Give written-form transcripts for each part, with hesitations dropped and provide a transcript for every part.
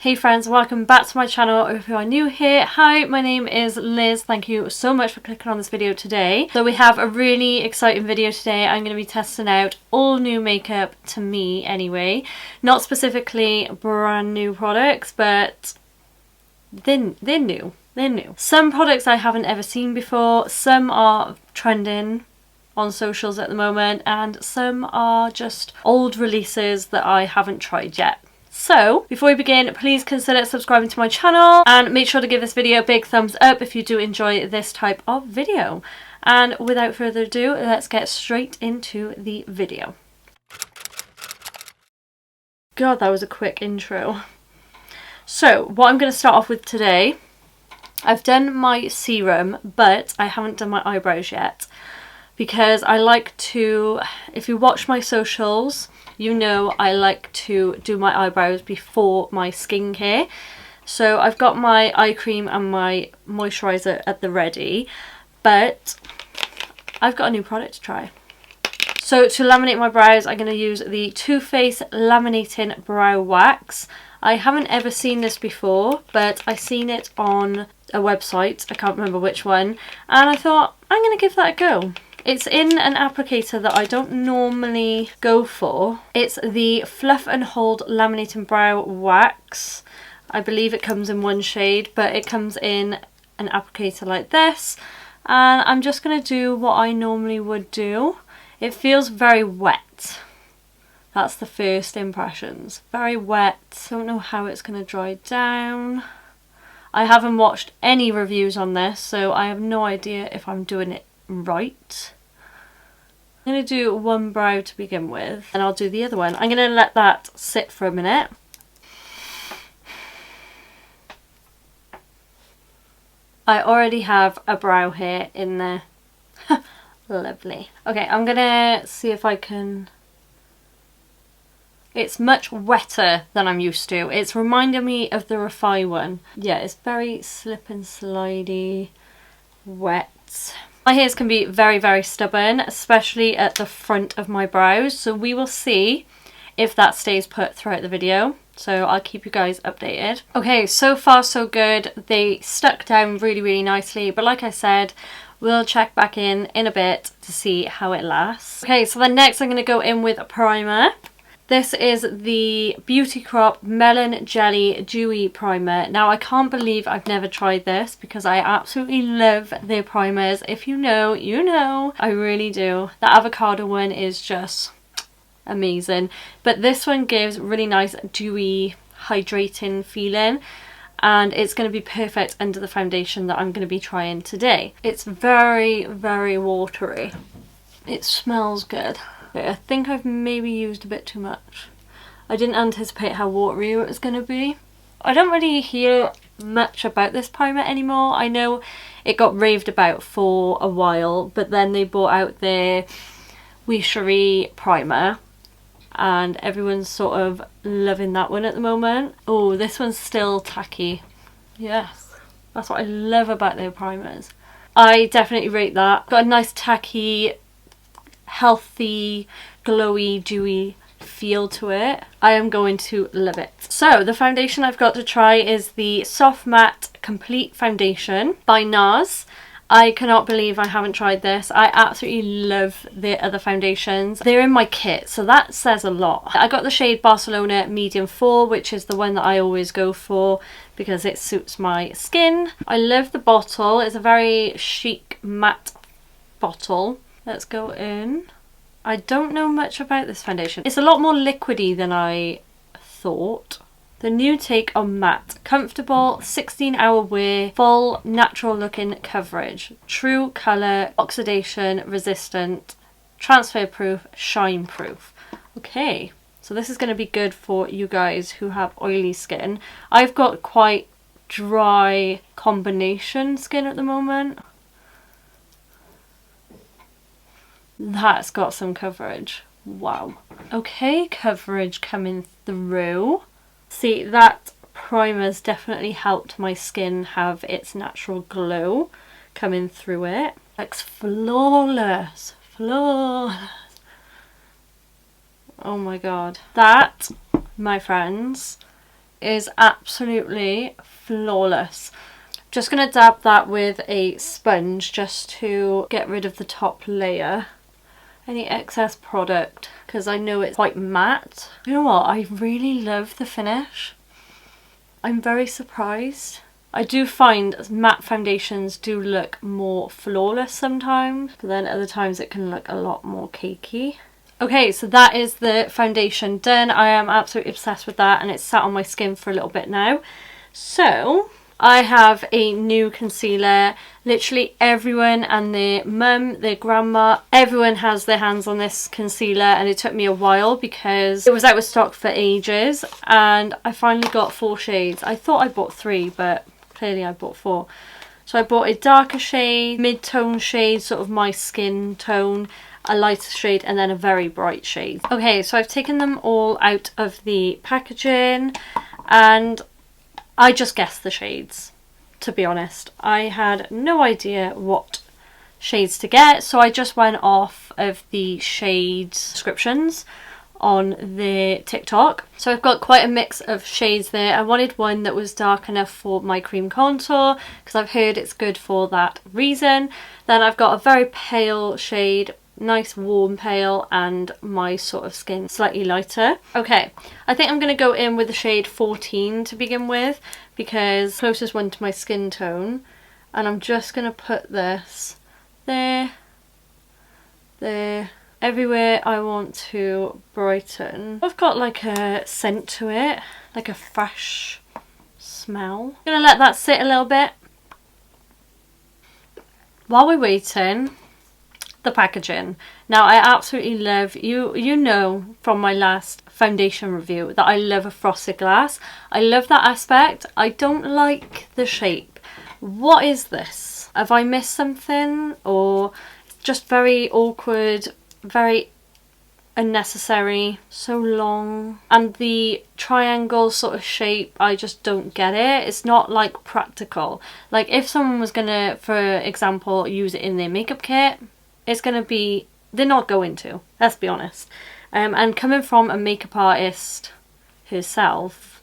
Hey friends, welcome back to my channel. If you are new here, hi, my name is Liz. Thank you so much for clicking on this video today. So we have a really exciting video today. I'm going to be testing out all new makeup, to me anyway. Not specifically brand new products, but they're new. They're new. Some products I haven't ever seen before, some are trending on socials at the moment, and some are just old releases that I haven't tried yet. So, before we begin, please consider subscribing to my channel and make sure to give this video a big thumbs up if you do enjoy this type of video. And without further ado, let's get straight into the video. God, that was a quick intro. So, what I'm going to start off with today, I've done my serum, but I haven't done my eyebrows yet. Because I like to, if you watch my socials, you know I like to do my eyebrows before my skincare. So I've got my eye cream and my moisturiser at the ready, but I've got a new product to try. So to laminate my brows, I'm going to use the Too Faced Laminating Brow Wax. I haven't ever seen this before, but I seen it on a website, I can't remember which one, and I thought I'm going to give that a go. It's in an applicator that I don't normally go for. It's the Fluff and Hold Laminating Brow Wax. I believe it comes in one shade, but it comes in an applicator like this. And I'm just going to do what I normally would do. It feels very wet. That's the first impressions. Very wet. Don't know how it's going to dry down. I haven't watched any reviews on this, so I have no idea if I'm doing it right. I'm going to do one brow to begin with, and I'll do the other one. I'm going to let that sit for a minute. I already have a brow hair in there. Lovely. Okay, I'm going to see if I can... It's much wetter than I'm used to. It's reminding me of the Fyne one. Yeah, it's very slip and slidey, wet. My hairs can be very, very stubborn, especially at the front of my brows. So we will see if that stays put throughout the video. So I'll keep you guys updated. Okay, so far so good. They stuck down really, really nicely. But like I said, we'll check back in a bit to see how it lasts. Okay, so then next I'm going to go in with a primer. This is the Beauty Crop Melon Jelly Dewy Primer. Now, I can't believe I've never tried this because I absolutely love their primers. If you know, you know. I really do. The avocado one is just amazing. But this one gives really nice, dewy, hydrating feeling. And it's going to be perfect under the foundation that I'm going to be trying today. It's very, very watery. It smells good. I think I've maybe used a bit too much. I didn't anticipate how watery it was going to be. I don't really hear much about this primer anymore. I know it got raved about for a while, but then they brought out their Wee Cherie primer and everyone's sort of loving that one at the moment. Oh, this one's still tacky. Yes, that's what I love about their primers. I definitely rate that. Got a nice tacky, healthy, glowy, dewy feel to it. I am going to love it. So the foundation I've got to try is the Soft Matte Complete Foundation by Nars. I cannot believe I haven't tried this. I absolutely love their other foundations. They're in my kit, so that says a lot. I got the shade Barcelona Medium 4, which is the one that I always go for because it suits my skin. I love the bottle. It's a very chic matte bottle. Let's go in. I don't know much about this foundation. It's a lot more liquidy than I thought. The new take on matte. Comfortable, 16-hour wear, full, natural looking coverage. True colour, oxidation resistant, transfer proof, shine proof. Okay, so this is going to be good for you guys who have oily skin. I've got quite dry combination skin at the moment. That's got some coverage. Wow. Okay, coverage coming through. See, that primer's definitely helped my skin have its natural glow coming through it. Looks flawless. Flawless. Oh my god. That, my friends, is absolutely flawless. Just going to dab that with a sponge just to get rid of the top layer, any excess product, because I know it's quite matte. You know what, I really love the finish. I'm very surprised. I do find matte foundations do look more flawless sometimes, but then other times it can look a lot more cakey. Okay, so that is the foundation done. I am absolutely obsessed with that, and it's sat on my skin for a little bit now. So I have a new concealer. Literally everyone and their mum, their grandma, everyone has their hands on this concealer, and it took me a while because it was out of stock for ages, and I finally got 4 shades. I thought I bought 3, but clearly I bought 4. So I bought a darker shade, mid-tone shade, sort of my skin tone, a lighter shade, and then a very bright shade. Okay, so I've taken them all out of the packaging, and I just guessed the shades, to be honest. I had no idea what shades to get, so I just went off of the shade descriptions on the TikTok. So I've got quite a mix of shades there. I wanted one that was dark enough for my cream contour because I've heard it's good for that reason. Then I've got a very pale shade, nice warm pale, and my sort of skin slightly lighter. Okay, I think I'm going to go in with the shade 14 to begin with because closest one to my skin tone, and I'm just going to put this there, there, everywhere I want to brighten. I've got like a scent to it, like a fresh smell. I'm going to let that sit a little bit. While we're waiting, the packaging. Now I absolutely love, you know from my last foundation review that I love a frosted glass. I love that aspect. I don't like the shape. What is this? Have I missed something, or just very awkward, very unnecessary, so long, and the triangle sort of shape, I just don't get it. It's not like practical. Like if someone was gonna, for example, use it in their makeup kit, it's going to be, they're not going to, let's be honest. And coming from a makeup artist herself,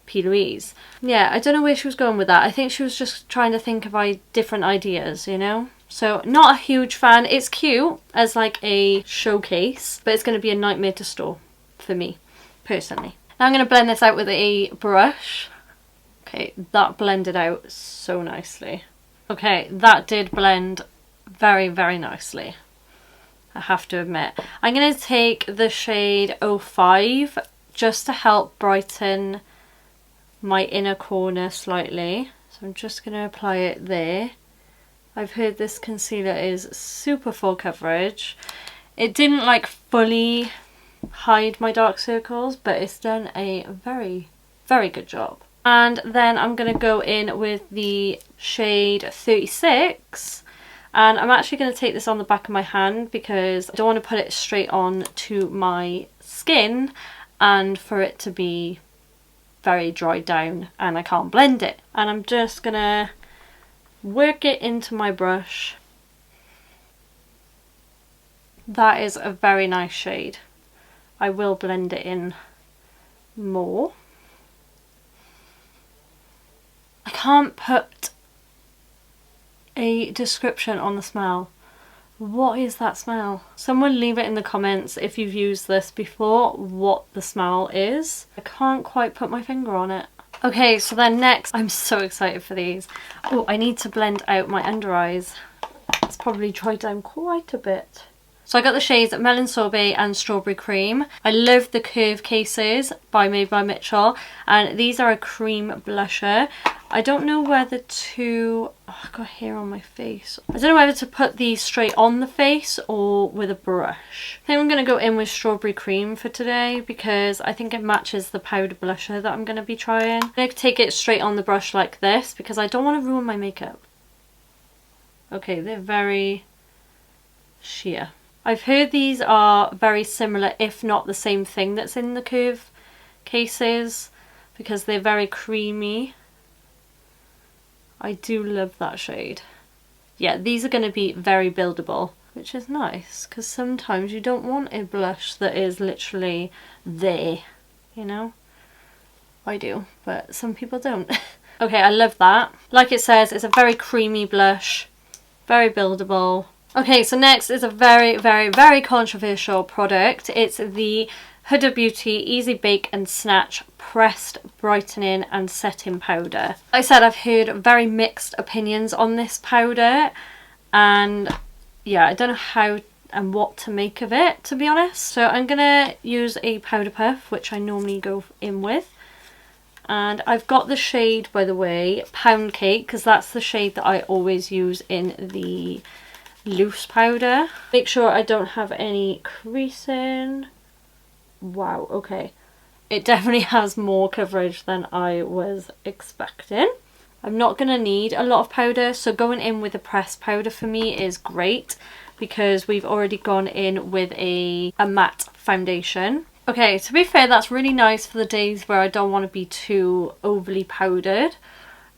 P. Louise, yeah, I don't know where she was going with that. I think she was just trying to think of different ideas, you know? So not a huge fan. It's cute as like a showcase, but it's going to be a nightmare to store for me, personally. Now I'm going to blend this out with a brush. Okay, that blended out so nicely. Okay, that did blend very, very nicely, I have to admit. I'm going to take the shade 05 just to help brighten my inner corner slightly. So I'm just going to apply it there. I've heard this concealer is super full coverage. It didn't like fully hide my dark circles, but it's done a very, very good job. And then I'm going to go in with the shade 36. And I'm actually going to take this on the back of my hand because I don't want to put it straight on to my skin and for it to be very dried down and I can't blend it. And I'm just going to work it into my brush. That is a very nice shade. I will blend it in more. I can't put a description on the smell. What is that smell? Someone leave it in the comments if you've used this before, what the smell is. I can't quite put my finger on it. Okay, so then next, I'm so excited for these. Oh, I need to blend out my under eyes. It's probably dried down quite a bit. So I got the shades Melon Sorbet and Strawberry Cream. I love the curve cases by Made by Mitchell, and these are a cream blusher. I don't know whether to, oh, I've got hair on my face. I don't know whether to put these straight on the face or with a brush. I think I'm going to go in with Strawberry Cream for today because I think it matches the powder blusher that I'm going to be trying. I'm going to take it straight on the brush like this because I don't want to ruin my makeup. Okay, they're very sheer. I've heard these are very similar, if not the same thing that's in the curve cases, because they're very creamy. I do love that shade. Yeah, these are going to be very buildable, which is nice, because sometimes you don't want a blush that is literally there, you know? I do, but some people don't. Okay, I love that. Like it says, it's a very creamy blush, very buildable. Okay, so next is a very, very, very controversial product. It's the Huda Beauty Easy Bake and Snatch Pressed Brightening and Setting Powder. Like I said, I've heard very mixed opinions on this powder, and yeah, I don't know how and what to make of it, to be honest. So I'm gonna use a powder puff, which I normally go in with. And I've got the shade, by the way, Pound Cake, because that's the shade that I always use in the loose powder. Make sure I don't have any creasing. Wow, okay. It definitely has more coverage than I was expecting. I'm not going to need a lot of powder, so going in with a pressed powder for me is great because we've already gone in with a matte foundation. Okay, to be fair, that's really nice for the days where I don't want to be too overly powdered.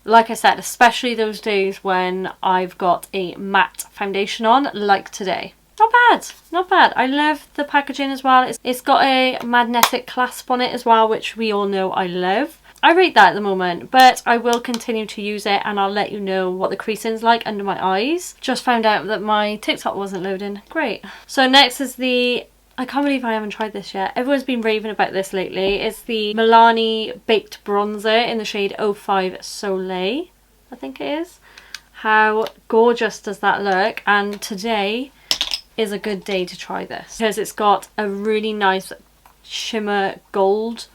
Like I said, especially those days when I've got a matte foundation on, like today. Not bad, not bad. I love the packaging as well. It's got a magnetic clasp on it as well, which we all know I love. I rate that at the moment, but I will continue to use it and I'll let you know what the creasing's like under my eyes. Just found out that my TikTok wasn't loading. Great. So next is the... I can't believe I haven't tried this yet. Everyone's been raving about this lately. It's the Milani Baked Bronzer in the shade 05 Soleil, I think it is. How gorgeous does that look? And today is a good day to try this because it's got a really nice shimmer gold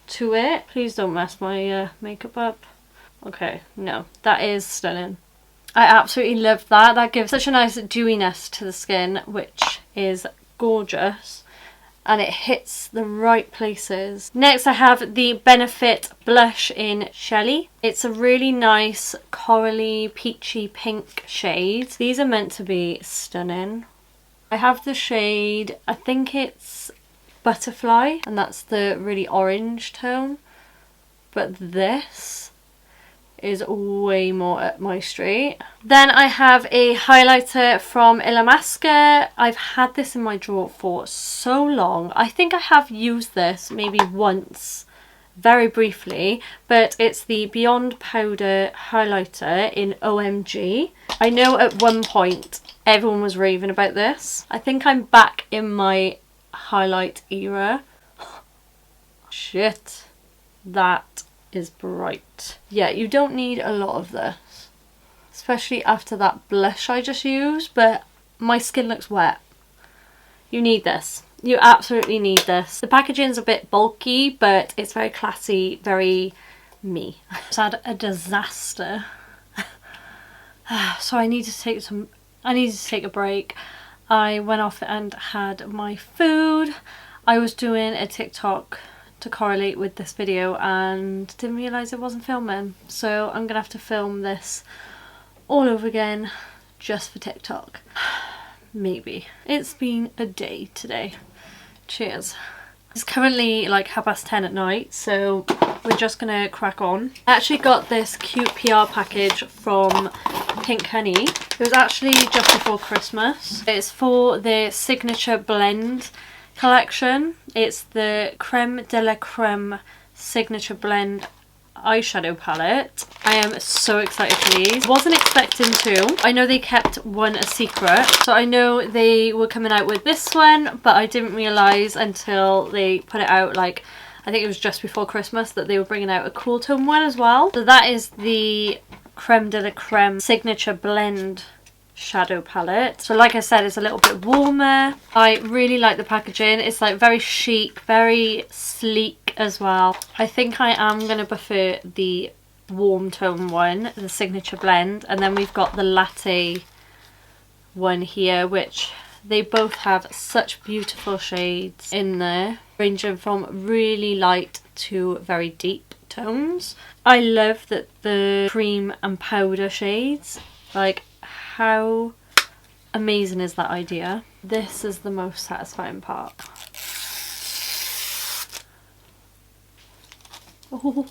to it. Please don't mess my makeup up. Okay, no, that is stunning. I absolutely love that. That gives such a nice dewiness to the skin, which is gorgeous, and it hits the right places. Next I have the Benefit blush in Shelly. It's a really nice corally peachy pink shade. These are meant to be stunning. I have the shade, I think it's Butterfly, and that's the really orange tone, but this is way more up my street. Then I have a highlighter from Illamasqua. I've had this in my drawer for so long. I think I have used this maybe once, very briefly, but it's the Beyond Powder highlighter in OMG. I know at one point everyone was raving about this. I think I'm back in my highlight era. Shit, that is bright. Yeah, you don't need a lot of this, especially after that blush I just used, but my skin looks wet. You need this. You absolutely need this. The packaging's a bit bulky, but it's very classy, very me. I've had a disaster. So I need to take a break. I went off and had my food. I was doing a TikTok to correlate with this video and didn't realise it wasn't filming, so I'm gonna have to film this all over again just for TikTok. Maybe. It's been a day today. Cheers. It's currently like 10:30 at night, so we're just gonna crack on. I actually got this cute PR package from Pink Honey. It was actually just before Christmas. It's for the Signature Blend collection. It's the Creme de la Creme Signature Blend eyeshadow palette. I am so excited for these. Wasn't expecting to. I know they kept one a secret, so I know they were coming out with this one, but I didn't realise until they put it out, like I think it was just before Christmas, that they were bringing out a cool tone one as well. So that is the Creme de la Creme Signature Blend shadow palette. So like I said, it's a little bit warmer. I really like the packaging. It's like very chic, very sleek as well. I think I am going to prefer the warm tone one, the Signature Blend, and then we've got the latte one here, which they both have such beautiful shades in there, ranging from really light to very deep tones. I love that the cream and powder shades, like, how amazing is that idea? This is the most satisfying part. Ooh.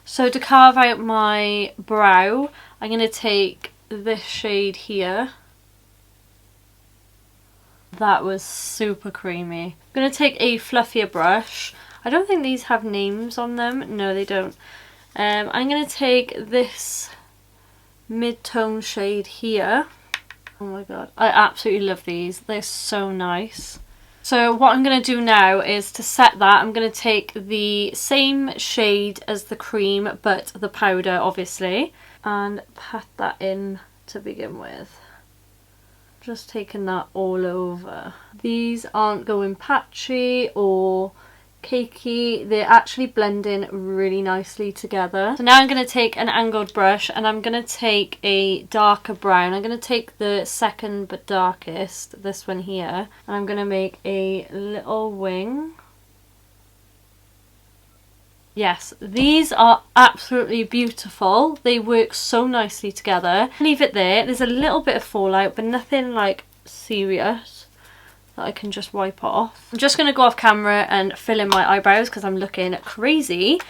So to carve out my brow, I'm going to take this shade here. That was super creamy. I'm going to take a fluffier brush. I don't think these have names on them. No, they don't. I'm going to take this mid-tone shade here. Oh my god, I absolutely love these. They're so nice. So what I'm going to do now is to set that, I'm going to take the same shade as the cream, but the powder obviously, and pat that in to begin with. Just taking that all over. These aren't going patchy or cakey, they're actually blending really nicely together. So now I'm going to take an angled brush and I'm going to take a darker brown. I'm going to take the second but darkest, this one here, and I'm going to make a little wing. Yes, these are absolutely beautiful. They work so nicely together. Leave it there. There's a little bit of fallout, but nothing like serious that I can just wipe off. I'm just going to go off camera and fill in my eyebrows because I'm looking crazy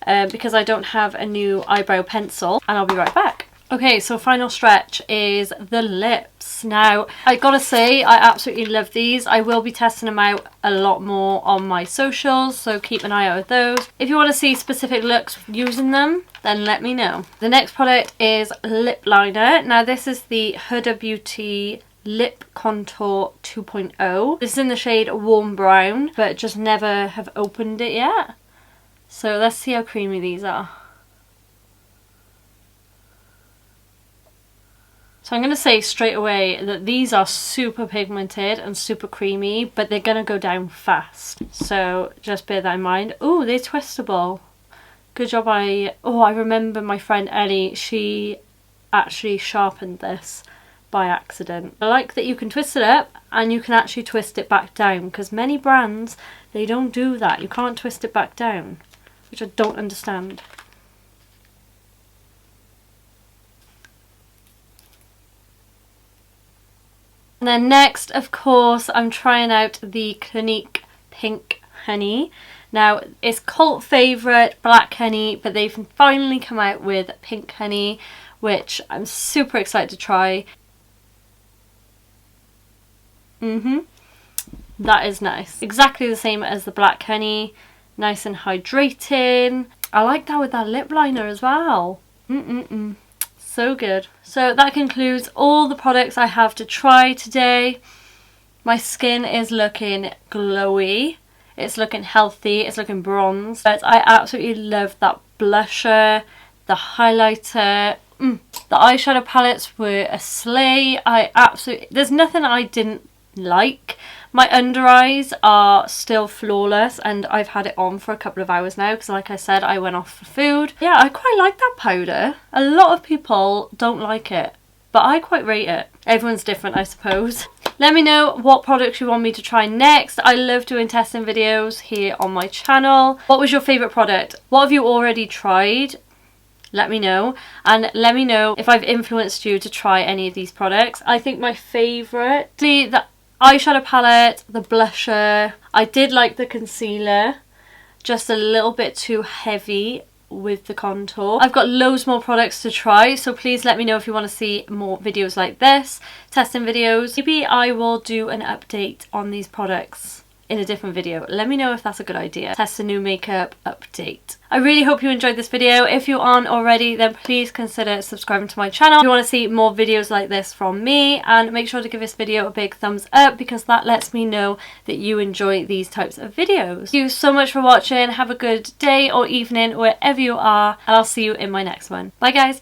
because I don't have a new eyebrow pencil, and I'll be right back. Okay, so final stretch is the lips. Now, I gotta say, I absolutely love these. I will be testing them out a lot more on my socials, so keep an eye out with those. If you want to see specific looks using them, then let me know. The next product is lip liner. Now, this is the Huda Beauty Lip Contour 2.0. This is in the shade Warm Brown, but just never have opened it yet. So let's see how creamy these are. So I'm going to say straight away that these are super pigmented and super creamy, but they're going to go down fast. So just bear that in mind. Oh, they're twistable. Good job. I remember my friend Ellie, she actually sharpened this by accident. I like that you can twist it up and you can actually twist it back down, because many brands, they don't do that. You can't twist it back down, which I don't understand. And then next, of course, I'm trying out the Clinique Pink Honey. Now, it's cult favourite Black Honey, but they've finally come out with Pink Honey, which I'm super excited to try. That is nice. Exactly the same as the Black Honey. Nice and hydrating. I like that with that lip liner as well. So good. So that concludes all the products I have to try today. My skin is looking glowy. It's looking healthy. It's looking bronzed. But I absolutely love that blusher, the highlighter. The eyeshadow palettes were a slay. There's nothing I didn't like. My under eyes are still flawless, and I've had it on for a couple of hours now because, like I said, I went off for food. Yeah, I quite like that powder. A lot of people don't like it, but I quite rate it. Everyone's different, I suppose. Let me know what products you want me to try next. I love doing testing videos here on my channel. What was your favourite product? What have you already tried? Let me know, and let me know if I've influenced you to try any of these products. I think my favourite, the eyeshadow palette, the blusher. I did like the concealer, just a little bit too heavy with the contour. I've got loads more products to try, so please let me know if you want to see more videos like this, testing videos. Maybe I will do an update on these products in a different video. Let me know if that's a good idea. Test a new makeup update. I really hope you enjoyed this video. If you aren't already, then please consider subscribing to my channel if you want to see more videos like this from me, and make sure to give this video a big thumbs up because that lets me know that you enjoy these types of videos. Thank you so much for watching. Have a good day or evening wherever you are, and I'll see you in my next one. Bye guys.